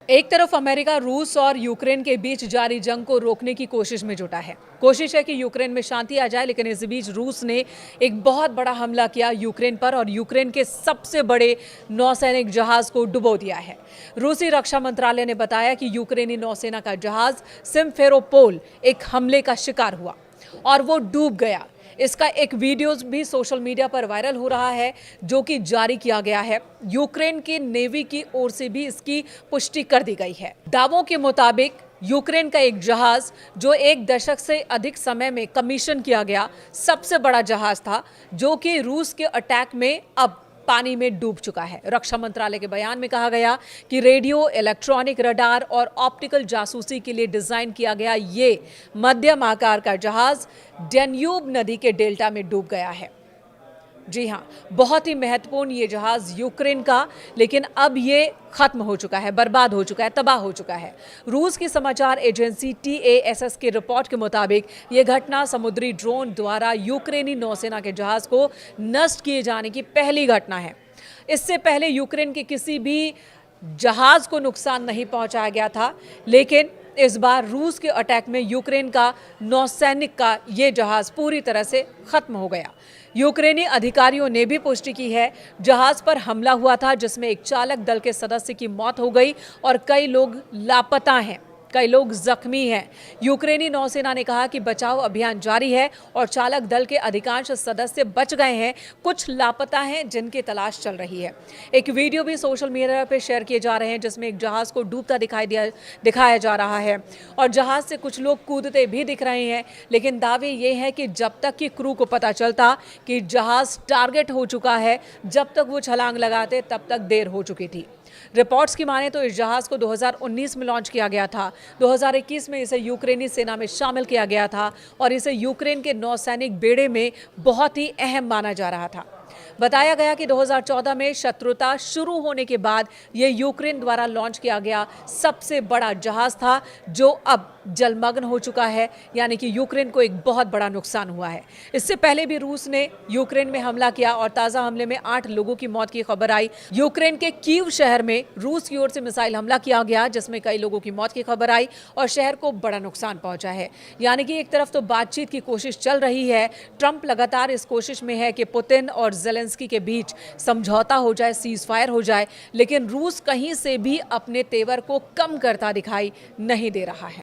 एक तरफ अमेरिका रूस और यूक्रेन के बीच जारी जंग को रोकने की कोशिश में जुटा है। कोशिश है कि यूक्रेन में शांति आ जाए, लेकिन इस बीच रूस ने एक बहुत बड़ा हमला किया यूक्रेन पर और यूक्रेन के सबसे बड़े नौसैनिक जहाज को डुबो दिया है। रूसी रक्षा मंत्रालय ने बताया कि यूक्रेनी नौसेना का जहाज सिमफेरोपोल एक हमले का शिकार हुआ और वो डूब गया। इसका एक वीडियो भी सोशल मीडिया पर वायरल हो रहा है, जो कि जारी किया गया है। यूक्रेन की नेवी की ओर से भी इसकी पुष्टि कर दी गई है। दावों के मुताबिक यूक्रेन का एक जहाज, जो एक दशक से अधिक समय में कमीशन किया गया सबसे बड़ा जहाज था, जो कि रूस के अटैक में अब पानी में डूब चुका है। रक्षा मंत्रालय के बयान में कहा गया कि रेडियो, इलेक्ट्रॉनिक, रडार और ऑप्टिकल जासूसी के लिए डिजाइन किया गया ये मध्यम आकार का जहाज डैन्यूब नदी के डेल्टा में डूब गया है। जी हां, बहुत ही महत्वपूर्ण ये जहाज यूक्रेन का, लेकिन अब ये खत्म हो चुका है, बर्बाद हो चुका है, तबाह हो चुका है। रूस की समाचार एजेंसी TASS की रिपोर्ट के मुताबिक ये घटना समुद्री ड्रोन द्वारा यूक्रेनी नौसेना के जहाज को नष्ट किए जाने की पहली घटना है। इससे पहले यूक्रेन के किसी भी जहाज को नुकसान नहीं पहुंचाया गया था, लेकिन इस बार रूस के अटैक में यूक्रेन का नौसैनिक का ये जहाज पूरी तरह से खत्म हो गया। यूक्रेनी अधिकारियों ने भी पुष्टि की है, जहाज पर हमला हुआ था जिसमें एक चालक दल के सदस्य की मौत हो गई और कई लोग लापता हैं, कई लोग जख्मी हैं। यूक्रेनी नौसेना ने कहा कि बचाव अभियान जारी है और चालक दल के अधिकांश सदस्य बच गए हैं, कुछ लापता हैं जिनकी तलाश चल रही है। एक वीडियो भी सोशल मीडिया पर शेयर किए जा रहे हैं जिसमें एक जहाज को डूबता दिखाया जा रहा है और जहाज से कुछ लोग कूदते भी दिख रहे हैं, लेकिन दावे ये हैं कि जब तक कि क्रू को पता चलता कि जहाज टारगेट हो चुका है, जब तक वो छलांग लगाते तब तक देर हो चुकी थी। रिपोर्ट्स की माने तो इस जहाज को 2019 में लॉन्च किया गया था। 2021 में इसे यूक्रेनी सेना में शामिल किया गया था और इसे यूक्रेन के नौसैनिक बेड़े में बहुत ही अहम माना जा रहा था। बताया गया कि 2014 में शत्रुता शुरू होने के बाद यह यूक्रेन द्वारा लॉन्च किया गया सबसे बड़ा जहाज था, जो अब जलमग्न हो चुका है, यानी कि यूक्रेन को एक बहुत बड़ा नुकसान हुआ है। इससे पहले भी रूस ने यूक्रेन में हमला किया और ताज़ा हमले में 8 लोगों की मौत की खबर आई। यूक्रेन के कीव शहर में रूस की ओर से मिसाइल हमला किया गया, जिसमें कई लोगों की मौत की खबर आई और शहर को बड़ा नुकसान पहुंचा है। यानी कि एक तरफ तो बातचीत की कोशिश चल रही है, ट्रंप लगातार इस कोशिश में है कि पुतिन और ज़ेलेंस्की के बीच समझौता हो जाए, सीज फायर हो जाए, लेकिन रूस कहीं से भी अपने तेवर को कम करता दिखाई नहीं दे रहा है।